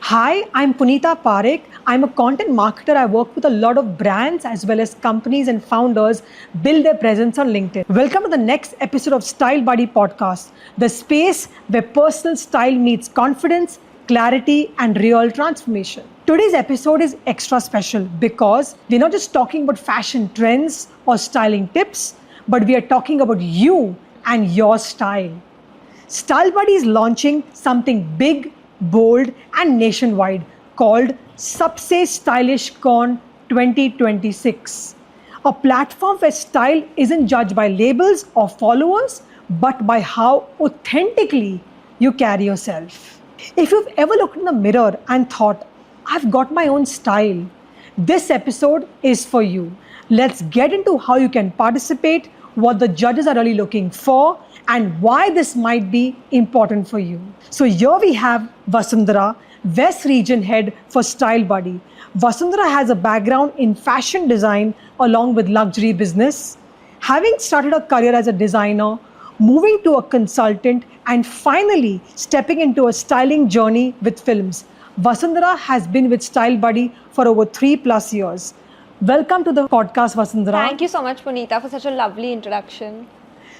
Hi, I'm Punita Parik. I'm a content marketer. I work with a lot of brands as well as companies and founders build their presence on LinkedIn. Welcome to the next episode of StyleBuddy podcast, the space where personal style meets confidence, clarity, and real transformation. Today's episode is extra special because we're not just talking about fashion trends or styling tips, but we are talking about you and your style. StyleBuddy is launching something big, bold, and nationwide called Sab Se Stylish Kaun 2026. A platform where style isn't judged by labels or followers, but by how authentically you carry yourself. If you've ever looked in the mirror and thought, I've got my own style, this episode is for you. Let's get into how you can participate, what the judges are really looking for, and why this might be important for you. So here we have Vasundra, West Region Head for StyleBuddy. Vasundra has a background in fashion design along with luxury business. Having started a career as a designer, moving to a consultant, and finally stepping into a styling journey with films, Vasundra has been with StyleBuddy for over 3+ years. Welcome to the podcast, Vasundra. Thank you so much, Punita, for such a lovely introduction.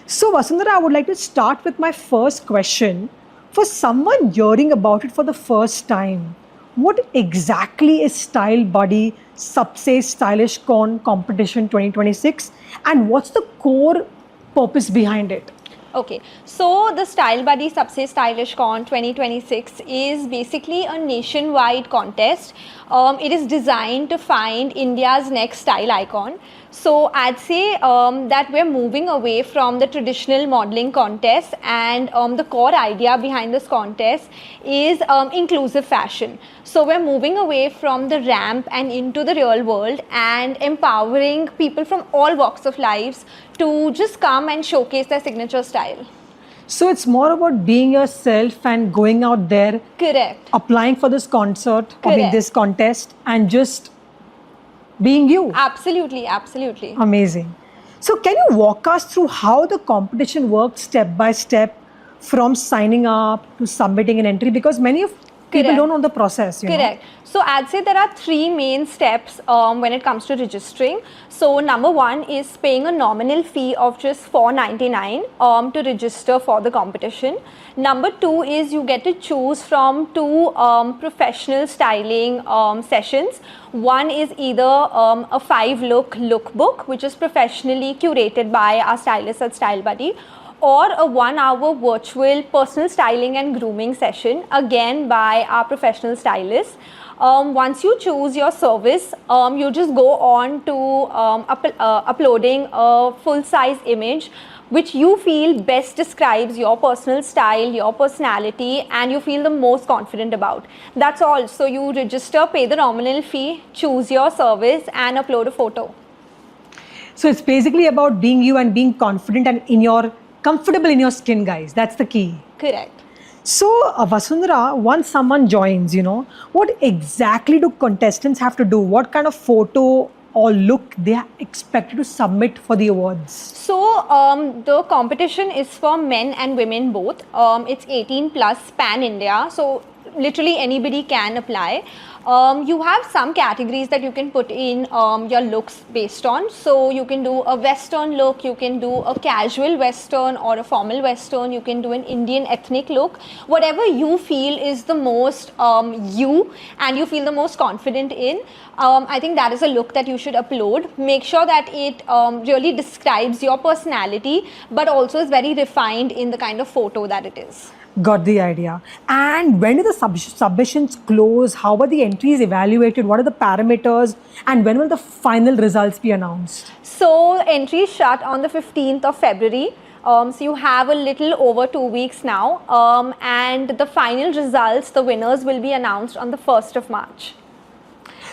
So, Vasundra, I would like to start with my first question. For someone hearing about it for the first time, what exactly is StyleBuddy Sab Se Stylish Kaun Competition 2026 and what's the core purpose behind it? Okay, so the StyleBuddy Sab Se Stylish Kaun 2026 is basically a nationwide contest. It is designed to find India's next style icon. So I'd say that we're moving away from the traditional modeling contest, and the core idea behind this contest is inclusive fashion. So we're moving away from the ramp and into the real world and empowering people from all walks of lives to just come and showcase their signature style. So it's more about being yourself and going out there, Correct. applying for this Correct. this contest, and just being you. Absolutely, absolutely. Amazing. So can you walk us through how the competition works step by step from signing up to submitting an entry? Because many of people Correct. don't know the process. Correct. So I'd say there are three main steps when it comes to registering. So number one is paying a nominal fee of just $4.99 to register for the competition. Number two is you get to choose from two professional styling sessions. One is either a 5-look lookbook, which is professionally curated by our stylists at StyleBuddy, or a 1-hour virtual personal styling and grooming session, again by our professional stylists. Once you choose your service, you just go on to uploading a full-size image which you feel best describes your personal style, your personality, and you feel the most confident about. That's all. So you register, pay the nominal fee, choose your service, and upload a photo. So it's basically about being you and being confident and comfortable in your skin, guys. That's the key. Correct. So, Vasundra, once someone joins, what exactly do contestants have to do? What kind of photo or look they are expected to submit for the awards? So the competition is for men and women both. It's 18+ pan India. So literally anybody can apply. You have some categories that you can put in your looks based on. So you can do a Western look, you can do a casual Western or a formal Western, you can do an Indian ethnic look. Whatever you feel is the most you and you feel the most confident in, I think that is a look that you should upload. Make sure that it really describes your personality, but also is very refined in the kind of photo that it is. Got the idea. And when do the submissions close? How are the entries evaluated? What are the parameters? And when will the final results be announced? So entries shut on the 15th of February. So you have a little over 2 weeks now. And the final results, the winners, will be announced on the 1st of March.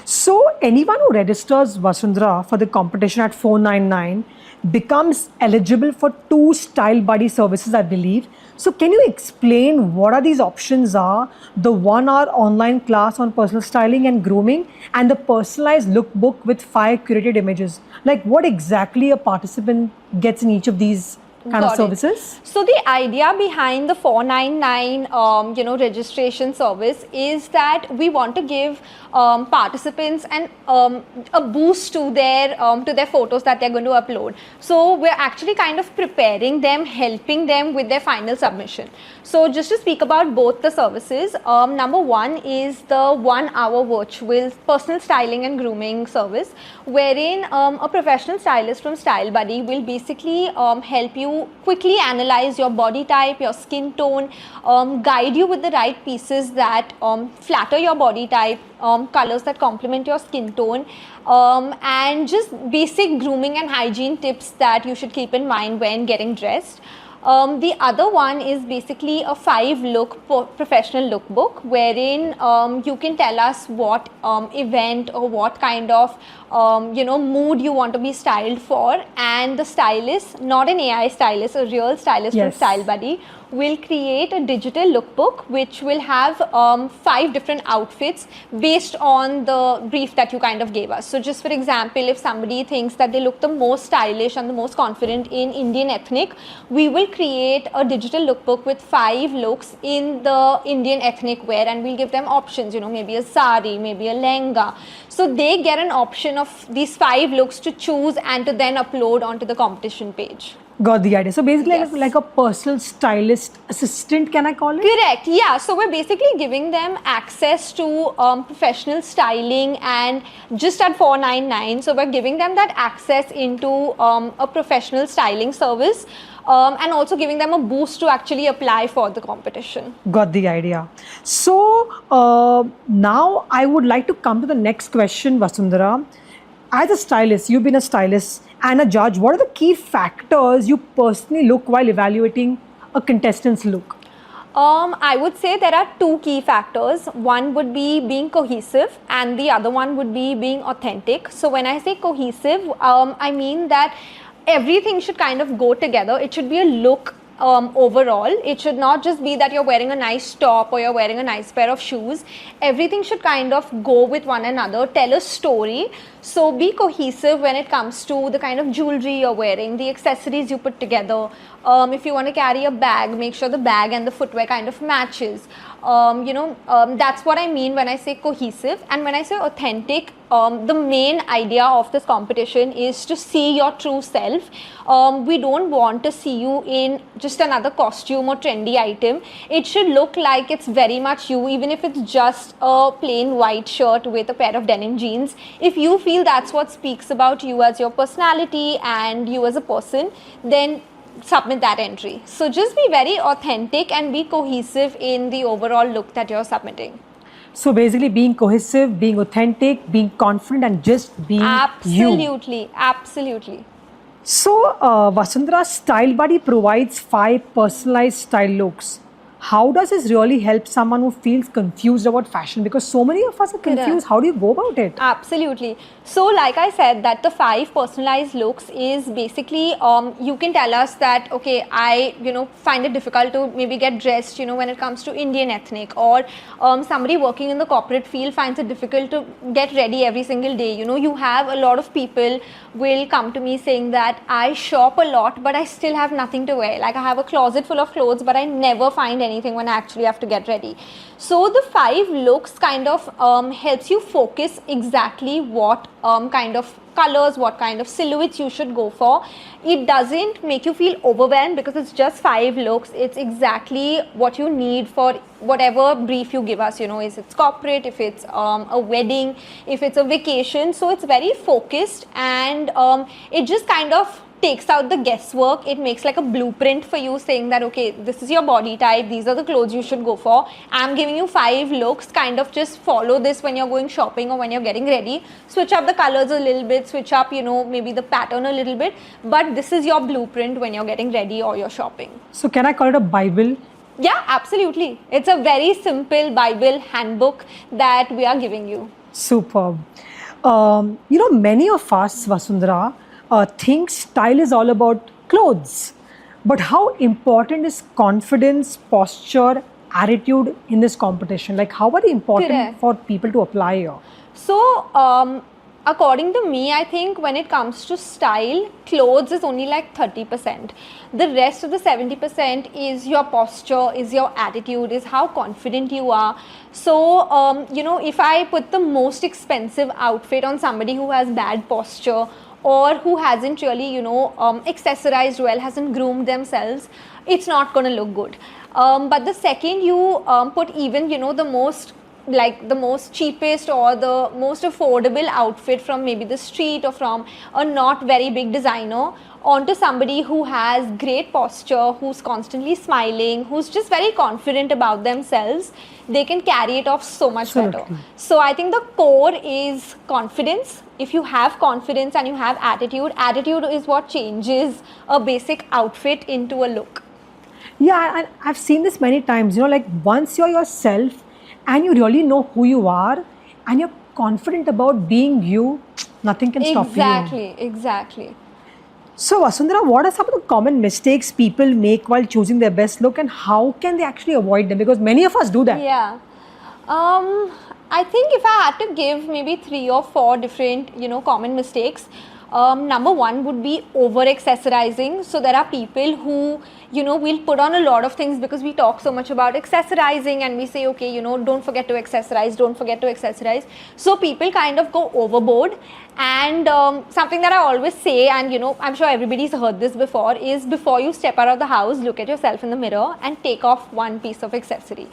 So anyone who registers, Vasundra, for the competition at $4.99 becomes eligible for 2 StyleBuddy services, I believe. So can you explain what are these options are? The 1-hour online class on personal styling and grooming and the personalized lookbook with 5 curated images. Like what exactly a participant gets in each of these kind of services? So the idea behind the 499 registration service is that we want to give participants a boost to their photos that they're going to upload. So we're actually kind of preparing them, helping them with their final submission. So just to speak about both the services, number one is the 1 hour virtual personal styling and grooming service, wherein a professional stylist from StyleBuddy will basically help you quickly analyze your body type, your skin tone, guide you with the right pieces that flatter your body type, colors that complement your skin tone, and just basic grooming and hygiene tips that you should keep in mind when getting dressed. The other one is basically a 5-look professional lookbook, wherein you can tell us what event or what kind of mood you want to be styled for, and the stylist, not an AI stylist, a real stylist from StyleBuddy, will create a digital lookbook which will have 5 different outfits based on the brief that you kind of gave us. So just for example, if somebody thinks that they look the most stylish and the most confident in Indian ethnic, we will create a digital lookbook with 5 looks in the Indian ethnic wear, and we'll give them options, maybe a sari, maybe a lehenga. So they get an option of these 5 looks to choose and to then upload onto the competition page. Got the idea. So basically like a personal stylist assistant, can I call it? Correct. Yeah. So we're basically giving them access to professional styling, and just at 499. So we're giving them that access into a professional styling service, and also giving them a boost to actually apply for the competition. Got the idea. So now I would like to come to the next question, Vasundra. As a stylist, you've been a stylist and a judge. What are the key factors you personally look while evaluating a contestant's look? I would say there are 2 key factors. One would be being cohesive, and the other one would be being authentic. So when I say cohesive, I mean that everything should kind of go together. It should be a look overall. It should not just be that you're wearing a nice top or you're wearing a nice pair of shoes. Everything should kind of go with one another, tell a story. So be cohesive when it comes to the kind of jewelry you're wearing, the accessories you put together. If you want to carry a bag, make sure the bag and the footwear kind of matches. That's what I mean when I say cohesive. And when I say authentic, the main idea of this competition is to see your true self. We don't want to see you in just another costume or trendy item. It should look like it's very much you, even if it's just a plain white shirt with a pair of denim jeans. If you feel that's what speaks about you as your personality and you as a person, then submit that entry. So just be very authentic and be cohesive in the overall look that you're submitting. So basically being cohesive, being authentic, being confident, and just being you. Absolutely. So Vasundra, StyleBuddy provides 5 personalized style looks. How does this really help someone who feels confused about fashion? Because so many of us are confused. Correct. How do you go about it? Absolutely. So like I said, that the 5 personalized looks is basically, you can tell us that, okay, I find it difficult to maybe get dressed, when it comes to Indian ethnic, or somebody working in the corporate field finds it difficult to get ready every single day. You have a lot of people will come to me saying that I shop a lot, but I still have nothing to wear. Like I have a closet full of clothes, but I never find anything when I actually have to get ready. So the 5 looks kind of helps you focus exactly what kind of colors, what kind of silhouettes you should go for. It doesn't make you feel overwhelmed because it's just 5 looks. It's exactly what you need for whatever brief you give us, if it's corporate, if it's a wedding, if it's a vacation. So it's very focused, and it just kind of takes out the guesswork. It makes like a blueprint for you, saying that, okay, this is your body type, these are the clothes you should go for. I'm giving you 5 looks, kind of just follow this when you're going shopping or when you're getting ready. Switch up the colors a little bit, switch up, maybe the pattern a little bit, but this is your blueprint when you're getting ready or you're shopping. So can I call it a Bible? Yeah, absolutely. It's a very simple Bible handbook that we are giving you. Superb. Many of us, Vasundra, think style is all about clothes. But how important is confidence, posture, attitude in this competition? Like how are they important Correct. for people to apply here? So, According to me, I think when it comes to style, clothes is only like 30%. The rest of the 70% is your posture, is your attitude, is how confident you are. So, if I put the most expensive outfit on somebody who has bad posture or who hasn't really, accessorized well, hasn't groomed themselves, it's not going to look good. But the second you put even, the most cheapest or the most affordable outfit from maybe the street or from a not very big designer onto somebody who has great posture, who's constantly smiling, who's just very confident about themselves, they can carry it off so much better. So I think the core is confidence. If you have confidence and you have attitude is what changes a basic outfit into a look. Yeah, I've seen this many times, like once you're yourself and you really know who you are and you're confident about being you, nothing can stop you. Exactly. So Vasundra, what are some of the common mistakes people make while choosing their best look and how can they actually avoid them? Because many of us do that. Yeah. I think if I had to give maybe 3 or 4 different, common mistakes, number one would be over accessorizing. So there are people who, will put on a lot of things because we talk so much about accessorizing and we say, okay, don't forget to accessorize. So people kind of go overboard. And something that I always say, and I'm sure everybody's heard this before, is before you step out of the house, look at yourself in the mirror and take off one piece of accessory.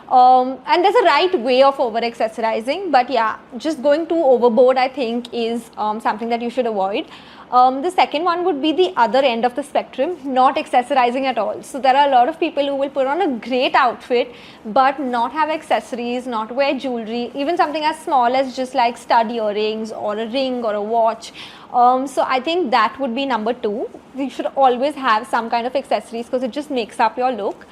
And there's a right way of over accessorizing, but yeah, just going too overboard I think is something that you should avoid. The second one would be the other end of the spectrum, not accessorizing at all. So there are a lot of people who will put on a great outfit but not have accessories, not wear jewelry, even something as small as just like stud earrings or a ring or a watch. So I think that would be number 2. You should always have some kind of accessories because it just makes up your look.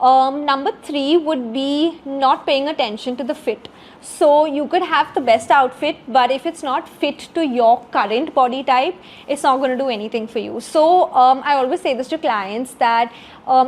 Number 3 would be not paying attention to the fit. So you could have the best outfit, but if it's not fit to your current body type, it's not going to do anything for you. So I always say this to clients that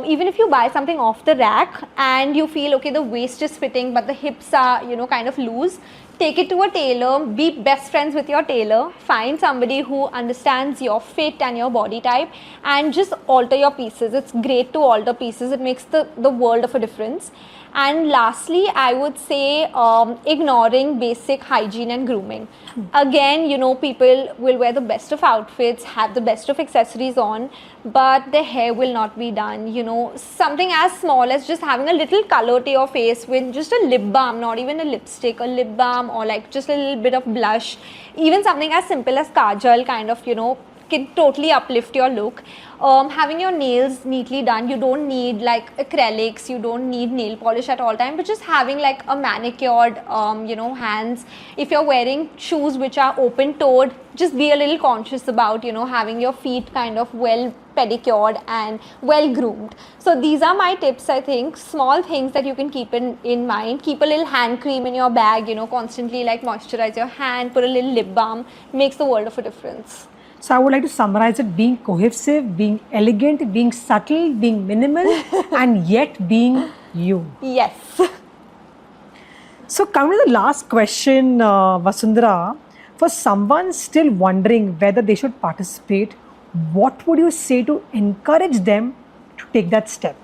even if you buy something off the rack and you feel okay, the waist is fitting but the hips are kind of loose, take it to a tailor, be best friends with your tailor, find somebody who understands your fit and your body type and just alter your pieces. It's great to alter pieces. It makes the world of a difference. And lastly, I would say ignoring basic hygiene and grooming. Again, people will wear the best of outfits, have the best of accessories on, but their hair will not be done. Something as small as just having a little color to your face with just a lip balm, not even a lipstick, a lip balm or like just a little bit of blush. Even something as simple as kajal kind of, can totally uplift your look. Having your nails neatly done, you don't need like acrylics, you don't need nail polish at all time, but just having like a manicured hands. If you're wearing shoes which are open toed, just be a little conscious about having your feet kind of well pedicured and well groomed. So these are my tips. I think small things that you can keep in mind. Keep a little hand cream in your bag, constantly like moisturize your hand, put a little lip balm, makes the world of a difference. So I would like to summarize it: being cohesive, being elegant, being subtle, being minimal, and yet being you. Yes. So coming to the last question, Vasundra, for someone still wondering whether they should participate, what would you say to encourage them to take that step?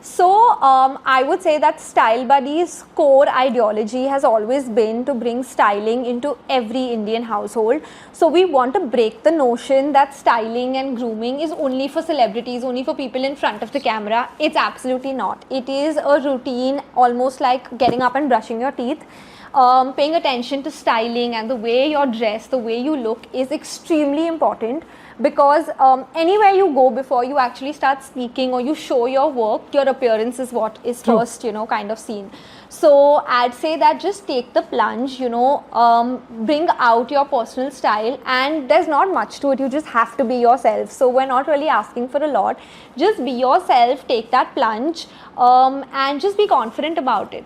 So I would say that StyleBuddy's core ideology has always been to bring styling into every Indian household. So we want to break the notion that styling and grooming is only for celebrities, only for people in front of the camera. It's absolutely not. It is a routine, almost like getting up and brushing your teeth. Paying attention to styling and the way you're dressed, the way you look is extremely important. Because anywhere you go before you actually start speaking or you show your work, your appearance is what is first, kind of seen. So I'd say that just take the plunge, bring out your personal style, and there's not much to it. You just have to be yourself. So we're not really asking for a lot. Just be yourself, take that plunge, and just be confident about it.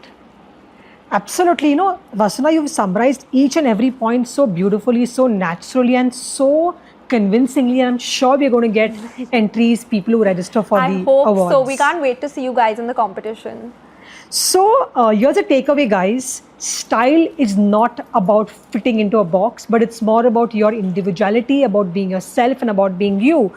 Absolutely. Vasundra, you've summarized each and every point so beautifully, so naturally, and so convincingly. I'm sure we're going to get entries, people who register for the awards. So we can't wait to see you guys in the competition. So here's a takeaway, guys. Style is not about fitting into a box, but it's more about your individuality, about being yourself, and about being you.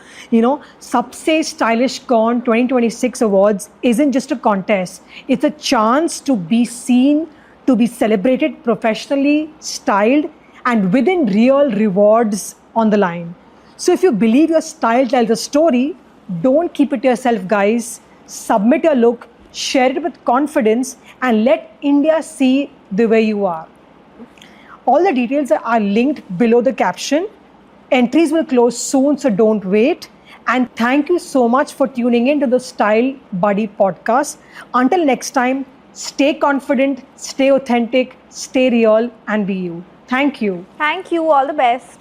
Sab Se Stylish Kaun 2026 Awards isn't just a contest. It's a chance to be seen, to be celebrated professionally, styled, and within real rewards on the line. So if you believe your style tells a story, don't keep it to yourself, guys. Submit your look, share it with confidence, and let India see the way you are. All the details are linked below the caption. Entries will close soon, so don't wait. And thank you so much for tuning in to the Style Buddy podcast. Until next time, stay confident, stay authentic, stay real, and be you. Thank you. Thank you. All the best.